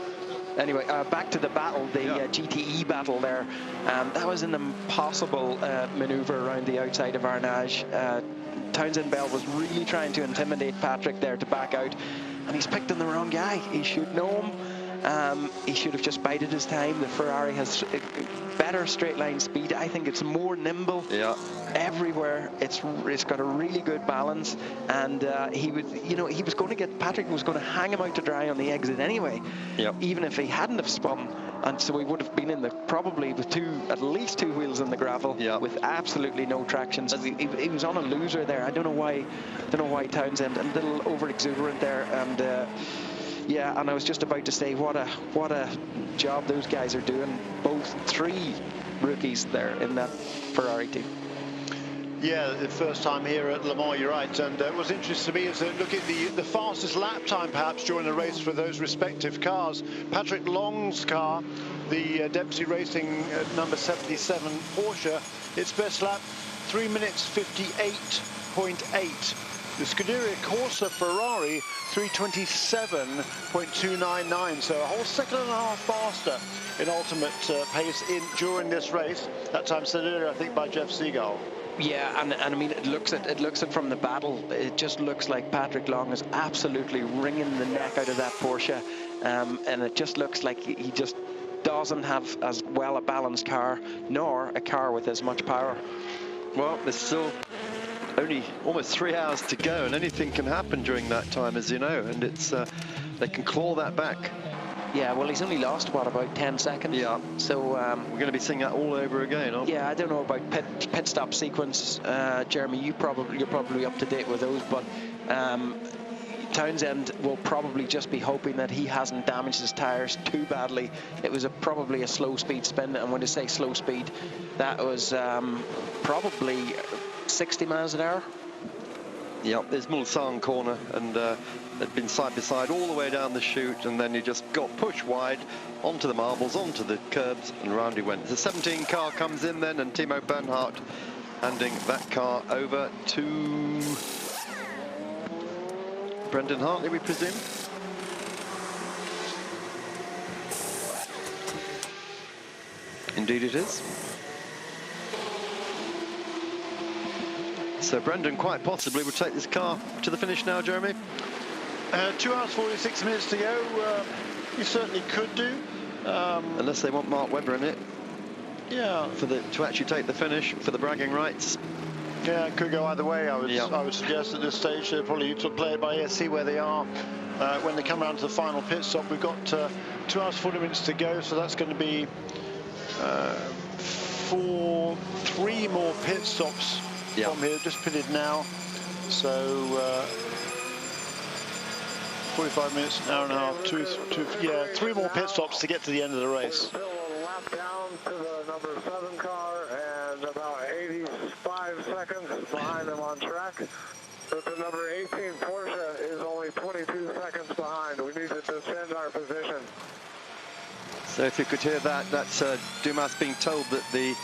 Anyway, back to the battle, the GTE battle there. That was an impossible manoeuvre around the outside of Arnage. Townsend Bell was really trying to intimidate Patrick there to back out, and he's picked on the wrong guy. He should know him. He should have just bided his time. The Ferrari has better straight line speed. I think it's more nimble everywhere. It's got a really good balance, and Patrick was going to hang him out to dry on the exit anyway, even if he hadn't have spun. And so he would have been in probably with at least two wheels in the gravel with absolutely no traction. So he was on a loser there. I don't know why Townsend, a little over exuberant there, and. Yeah, and I was just about to say what a job those guys are doing. Both 3 rookies there in that Ferrari team. Yeah, the first time here at Le Mans, you're right. And what's interesting to me is that look at the fastest lap time perhaps during the race for those respective cars. Patrick Long's car, the Dempsey Racing number 77 Porsche, its best lap 3 minutes 58.8. The Scuderia Corsa Ferrari 3:27.299, so a whole second and a half faster in ultimate pace during this race. That time said earlier, I think, by Jeff Seagull. Yeah, and I mean, it looks it from the battle. It just looks like Patrick Long is absolutely wringing the neck out of that Porsche, and it just looks like he just doesn't have as well a balanced car, nor a car with as much power. Well, there's still only almost 3 hours to go, and anything can happen during that time, as you know, and it's they can claw that back. Yeah, well, he's only lost what, about 10 seconds. Yeah. So we're going to be seeing that all over again, aren't we? Yeah, I don't know about pit stop sequence, Jeremy. You're probably up to date with those, but Townsend will probably just be hoping that he hasn't damaged his tires too badly. It was probably a slow speed spin, and when I say slow speed, that was probably 60 miles an hour. Yeah, there's Mulsanne corner, and they've been side by side all the way down the chute, and then you just got pushed wide onto the marbles, onto the curbs, and round he went. The 17 car comes in then, and Timo Bernhardt handing that car over to Brendan Hartley, we presume. Indeed it is. So Brendan quite possibly would take this car to the finish now, Jeremy. 2 hours 46 minutes to go. You certainly could do. Unless they want Mark Webber in it. Yeah. To actually take the finish for the bragging rights. Yeah, it could go either way. I would suggest at this stage they probably to play it by ear, see where they are when they come around to the final pit stop. We've got 2 hours 40 minutes to go, so that's going to be 3 more pit stops from here. Just pitted now, so 45 minutes, an hour and a half, 3 more pit stops to get to the end of the race. Still a lap down to the number 7 car and about 85 seconds behind them on track. But the number 18 Porsche is only 22 seconds behind. We need to defend our position. So if you could hear that, that's Dumas being told that the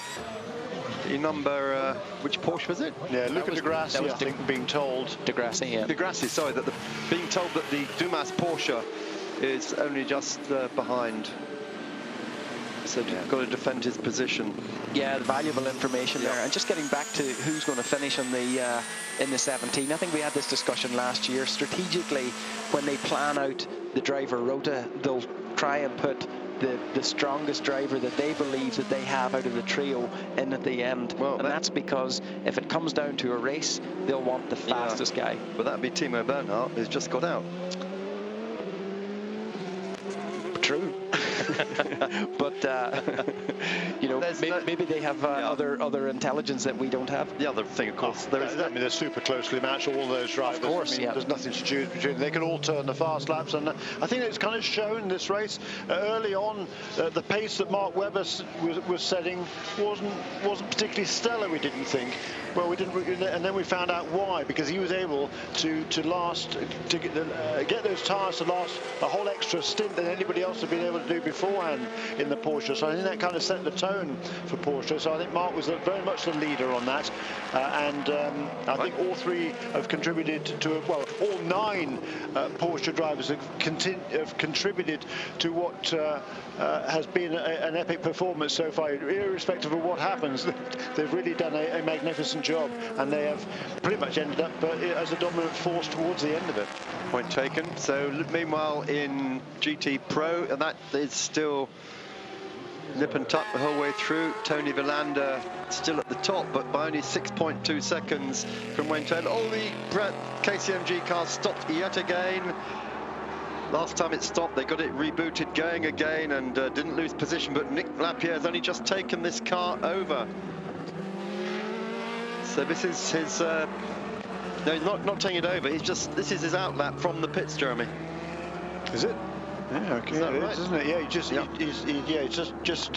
number, which Porsche was it? Yeah, Luca de Grassi, I think, being told. De Grassi, yeah. De Grassi, sorry, that being told that the Dumas Porsche is only just behind. So he's got to defend his position. Yeah, valuable information there. And just getting back to who's going to finish in the 17. I think we had this discussion last year. Strategically, when they plan out the driver rota, they'll try and put the strongest driver that they believe that they have out of the trio in at the end. Well, and that's because if it comes down to a race, they'll want the fastest guy. But that'd be Timo Bernhardt, who's just got out. True. But you know, maybe they have other intelligence that we don't have. The other thing, of course, they're super closely matched, all those drivers. Of course, I mean, there's nothing to choose between them. They can all turn the fast laps, and I think it's kind of shown this race early on. The pace that Mark Webber was setting wasn't particularly stellar, we didn't think. Well, we didn't, and then we found out why, because he was able to get those tyres to last a whole extra stint than anybody else had been able to do beforehand in the Porsche. So I think that kind of set the tone for Porsche. So I think Mark was very much the leader on that, and I think all three have contributed to well, all 9 Porsche drivers have contributed to what has been an epic performance so far. Irrespective of what happens, they've really done a magnificent job, and they have pretty much ended up as a dominant force towards the end of it. Point taken. So meanwhile in GT Pro, and that is still nip and tuck the whole way through. Tony Villander still at the top, but by only 6.2 seconds from Wayne Taylor. Oh, the KCMG car stopped yet again. Last time it stopped, they got it rebooted, going again, and didn't lose position, but Nick Lapierre has only just taken this car over. So this is his, no, he's not taking it over, this is his outlap from the pits, Jeremy. Is it? Yeah, okay, is that right? Isn't it? Yeah, he's just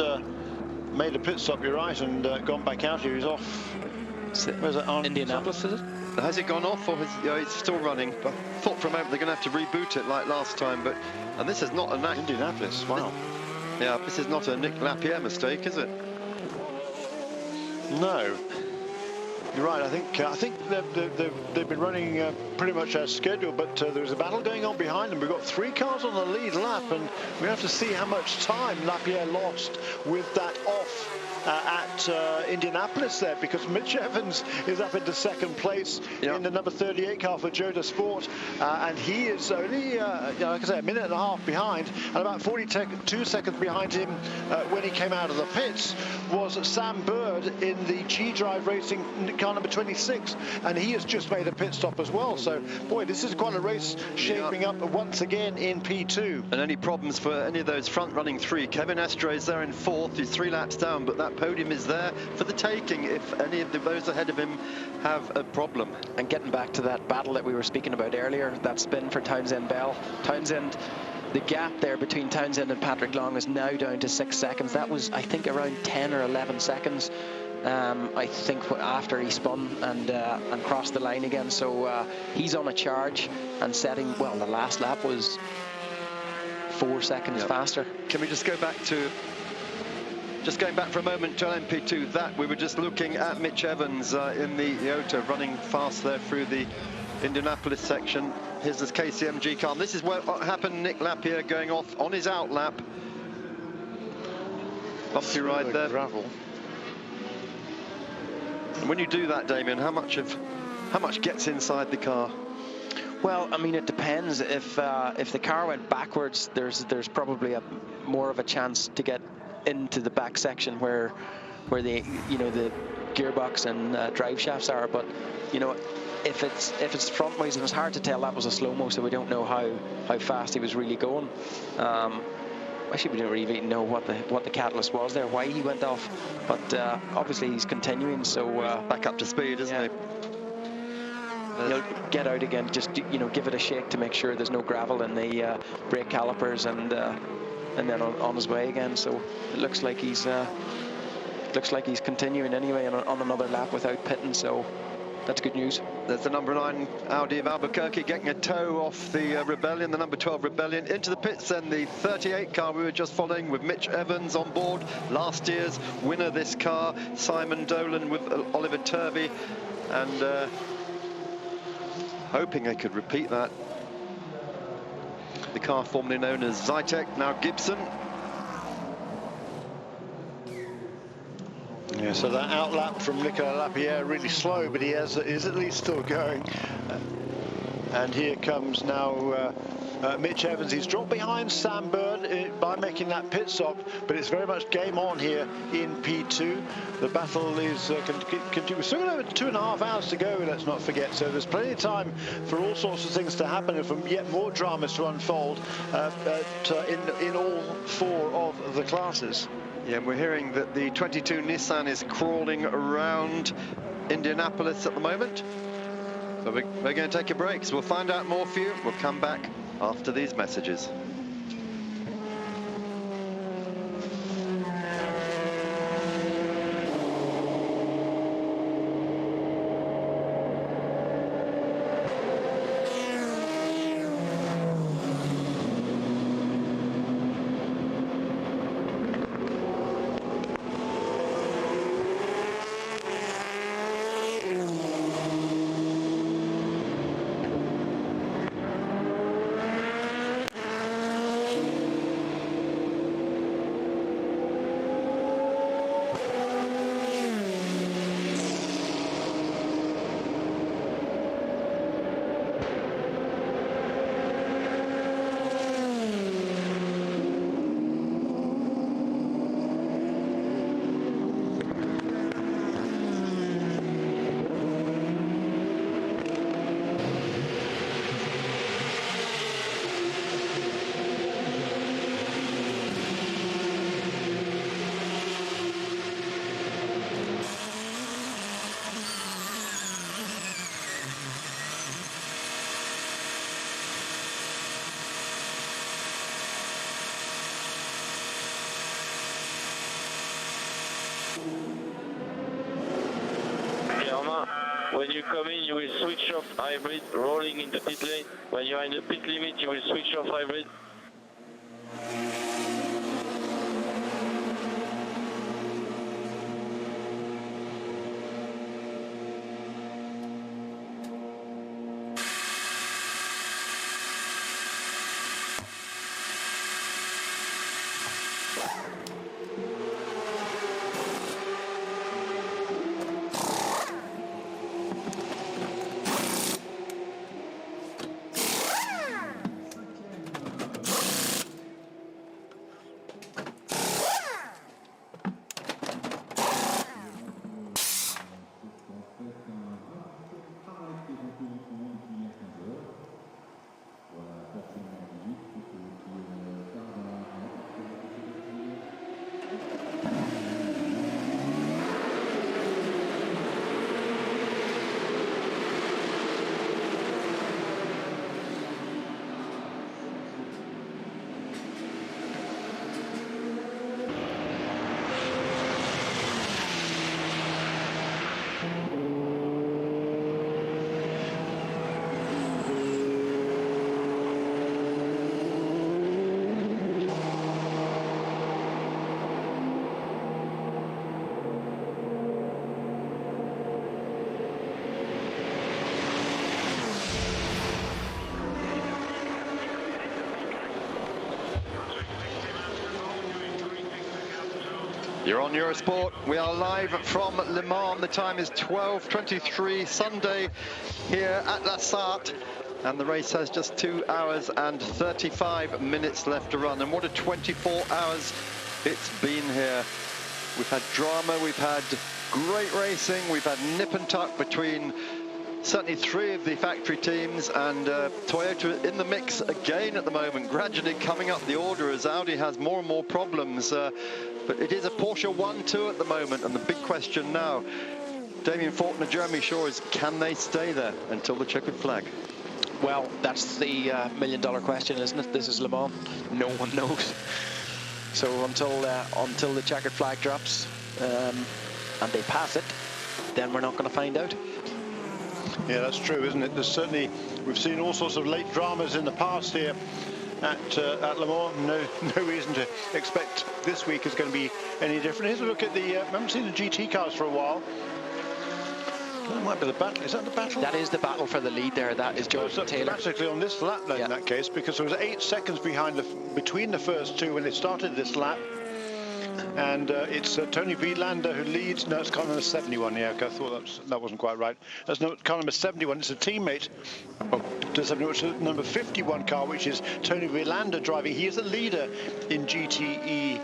made a pit stop, you're right, and gone back out here. He's off. Where's that on? Indianapolis, is it? Has it gone off, or it's still running? I thought for a moment they're going to have to reboot it like last time, and this is not a Indianapolis. Wow. This is not a Nick Lapierre mistake, is it? No. You're right. I think they've been running pretty much as scheduled, but there was a battle going on behind them. We've got 3 cars on the lead lap, and we have to see how much time Lapierre lost with that off at Indianapolis there, because Mitch Evans is up into 2nd place in the number 38 car for Joda Sport, and he is only, like I say, a minute and a half behind, and about 42 seconds behind him when he came out of the pits was Sam Bird in the G-Drive Racing car number 26, and he has just made a pit stop as well. So, boy, this is quite a race shaping up once again in P2. And any problems for any of those front-running 3? Kevin Estre is there in 4th, he's 3 laps down, but that podium is there for the taking if any of those ahead of him have a problem. And getting back to that battle that we were speaking about earlier, that spin for Townsend Bell. Townsend, the gap there between Townsend and Patrick Long is now down to 6 seconds. That was, I think, around 10 or 11 seconds. I think after he spun and crossed the line again. So he's on a charge and setting, well, the last lap was 4 seconds faster. Can we just go back to going back for a moment to LMP2, that we were just looking at Mitch Evans in the Iota running fast there through the Indianapolis section. Here's this KCMG car. This is what happened. Nick Lapierre going off on his outlap. Bumpy ride there. Gravel. And when you do that, Damien, how much gets inside the car? Well, I mean, it depends. If the car went backwards, there's probably more of a chance to get into the back section where the the gearbox and drive shafts are. But if it's front ways, and it's hard to tell. That was a slow-mo, so we don't know how fast he was really going. Actually, we don't really know what the catalyst was there, why he went off. But obviously he's continuing, so back up to speed, isn't he? He'll get out again, just give it a shake to make sure there's no gravel in the brake calipers, and then on his way again. So it looks like he's continuing anyway on another lap without pitting. So that's good news. There's the number 9 Audi of Albuquerque getting a tow off the Rebellion, the number 12 Rebellion. Into the pits then the 38 car we were just following with Mitch Evans on board. Last year's winner this car, Simon Dolan with Oliver Turvey, and hoping they could repeat that. The car formerly known as Zytek, now Gibson. Yeah, so that outlap from Nicolas Lapierre really slow, but he is at least still going. And here comes now Mitch Evans. He's dropped behind Sam Bird by making that pit stop, but it's very much game on here in P2. The battle is continue. We've still got over 2.5 hours to go, let's not forget, so there's plenty of time for all sorts of things to happen and for yet more dramas to unfold in all 4 of the classes. Yeah, we're hearing that the 22 Nissan is crawling around Indianapolis at the moment. So we're going to take a break, so we'll find out more for you. We'll come back after these messages. When you come in, you will switch off hybrid, rolling into pit lane. When you are in the pit limit, you will switch off hybrid. You're on Eurosport. We are live from Le Mans. The time is 12:23 Sunday here at La Sarthe. And the race has just 2 hours and 35 minutes left to run. And what a 24 hours it's been here. We've had drama, we've had great racing, we've had nip and tuck between certainly 3 of the factory teams, and Toyota in the mix again at the moment, gradually coming up the order as Audi has more and more problems. But it is a Porsche 1-2 at the moment, and the big question now, Damien Faulkner, Jeremy Shaw, is can they stay there until the checkered flag? Well, that's the million-dollar question, isn't it? This is Le Mans. No one knows. So until the checkered flag drops and they pass it, then we're not going to find out. Yeah, that's true, isn't it? There's certainly, we've seen all sorts of late dramas in the past here at Le Mans. No reason to expect this week is going to be any different. Here's a look at the, I haven't seen the GT cars for a while. That might be the battle. Is that the battle? That is the battle for the lead there. That is Jordan Taylor. Practically on this lap then, in that case, because there was 8 seconds between the first 2 when they started this lap. and it's Tony Wielander who leads. No, it's car number 71. Yeah, I thought that wasn't quite right. That's car number 71. It's a teammate to 71, which is number 51 car, which is Tony Wielander driving. He is the leader in GTE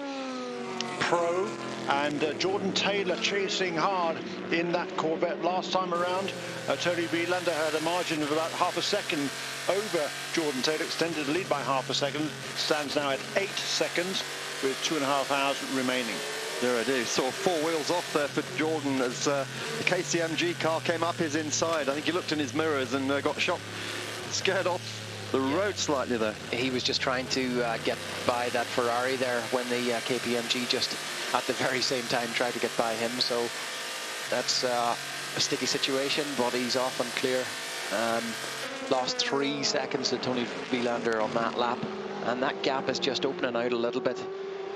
Pro, and Jordan Taylor chasing hard in that Corvette last time around. Tony Wielander had a margin of about half a second over Jordan Taylor, extended the lead by half a second, stands now at 8 seconds with 2.5 hours remaining. There I do. Saw 4 wheels off there for Jordan as the KCMG car came up his inside. I think he looked in his mirrors and got scared off the road slightly there. He was just trying to get by that Ferrari there when the KPMG just at the very same time tried to get by him. So that's a sticky situation, but he's off and clear. Lost 3 seconds to Tony Wielander on that lap, and that gap is just opening out a little bit.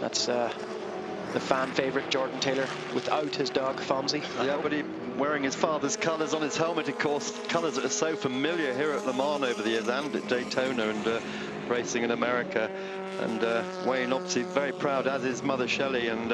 That's the fan favourite Jordan Taylor without his dog Fonzie. Yeah, but he wearing his father's colours on his helmet, of course, colours that are so familiar here at Le Mans over the years and at Daytona and racing in America. And Wayne obviously very proud, as his mother Shelley, and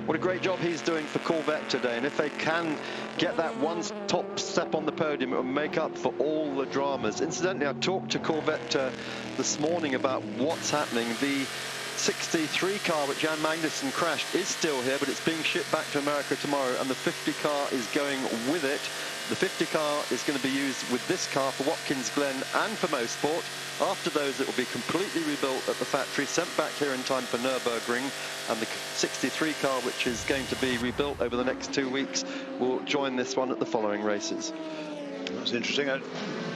what a great job he's doing for Corvette today. And if they can get that one top step on the podium, it will make up for all the dramas. Incidentally, I talked to Corvette this morning about what's happening. The 63 car, which Jan Magnussen crashed, is still here, but it's being shipped back to America tomorrow, and the 50 car is going with it. The 50 car is going to be used with this car for Watkins Glen and for Motorsport. After those, it will be completely rebuilt at the factory, sent back here in time for Nürburgring, and the 63 car, which is going to be rebuilt over the next 2 weeks, will join this one at the following races. That's interesting.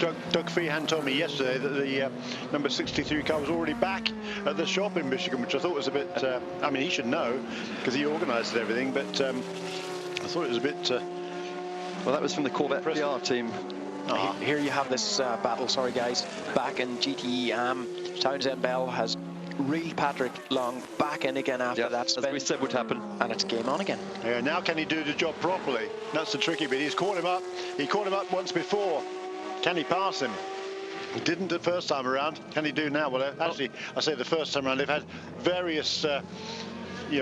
Doug Feehan told me yesterday that the number 63 car was already back at the shop in Michigan, which I thought was a bit, I mean, he should know because he organised everything, but I thought it was a bit... well, that was from the Corvette PR team. Here you have this battle, sorry guys, back in GTE. Townsend Bell has reeled Patrick Long back in again after that spin. As we said would happen. And it's game on again. Yeah, now can he do the job properly? That's the tricky bit. He's caught him up. He caught him up once before. Can he pass him? He didn't the first time around. Can he do now? Well, actually, I say the first time around, they've had various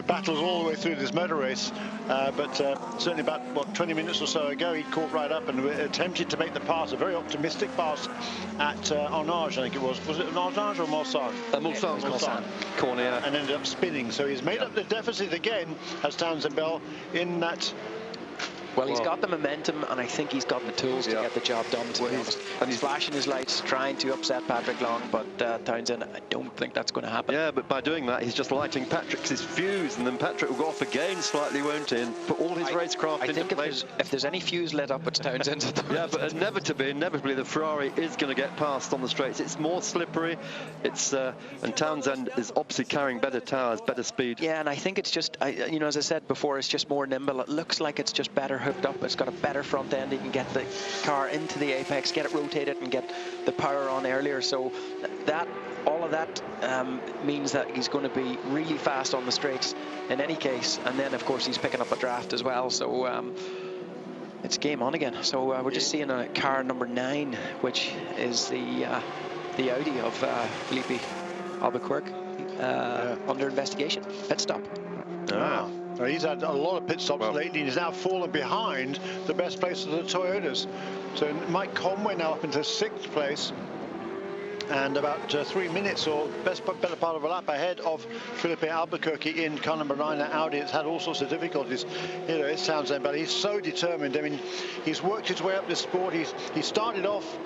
battles all the way through this motor race, but certainly about 20 minutes or so ago, he caught right up and attempted to make the pass, a very optimistic pass at Arnage, I think it was. Was it Arnage or Mulsanne? Mulsanne. Corner, yeah. And ended up spinning. So he's made up the deficit again, has Townsend Bell, in that. Well, he's got the momentum, and I think he's got the tools to get the job done, to be honest. And he's flashing his lights, trying to upset Patrick Long, but Townsend, I don't think that's going to happen. Yeah, but by doing that, he's just lighting Patrick's fuse, and then Patrick will go off again slightly, won't he, and put all his racecraft into place. If there's any fuse lit up, it's Townsend. Yeah, but inevitably, the Ferrari is going to get past on the straights. It's more slippery, and Townsend is obviously carrying better tires, better speed. Yeah, and I think it's just, as I said before, it's just more nimble. It looks like it's just better hooked up. It's got a better front end. He can get the car into the apex, get it rotated, and get the power on earlier. So all of that means that he's going to be really fast on the straights in any case. And then, of course, he's picking up a draft as well. So it's game on again. So we're just seeing a car number 9, which is the Audi of Felipe Albuquerque under investigation. Pit stop. Ah. He's had a lot of pit stops lately, and he's now fallen behind the best place of the Toyotas. So Mike Conway now up into 6th place, and about 3 minutes or better part of a lap ahead of Felipe Albuquerque in car number 9 at Audi. It's had all sorts of difficulties. It's Townsend, but he's so determined. I mean, he's worked his way up this sport. He started off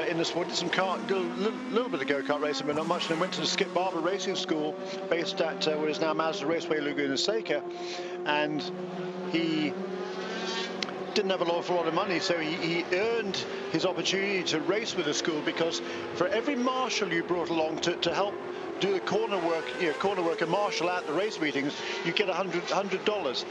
in the sport, did some little bit of go-kart racing, but not much, and then went to the Skip Barber Racing School based at what is now Mazda Raceway Laguna Seca, and he didn't have an awful lot of money, so he earned his opportunity to race with the school, because for every marshal you brought along to help do the corner work and marshal at the race meetings, you get $100.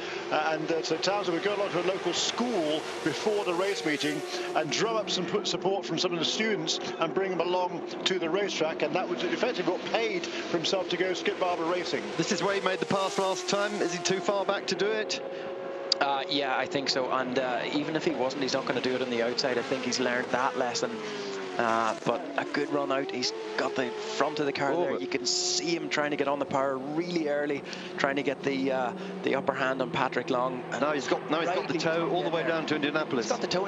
So Townsend would go along to a local school before the race meeting and drum up some support from some of the students and bring them along to the racetrack, and that was effectively what paid for himself to go Skip Barber Racing. This is where he made the pass last time. Is he too far back to do it? Yeah, I think so. And even if he wasn't, he's not going to do it on the outside. I think he's learned that lesson but a good run out. He's got the front of the car there. You can see him trying to get on the power really early, trying to get the upper hand on Patrick Long. And now he's got the toe all the way down to Indianapolis. He's got the toe.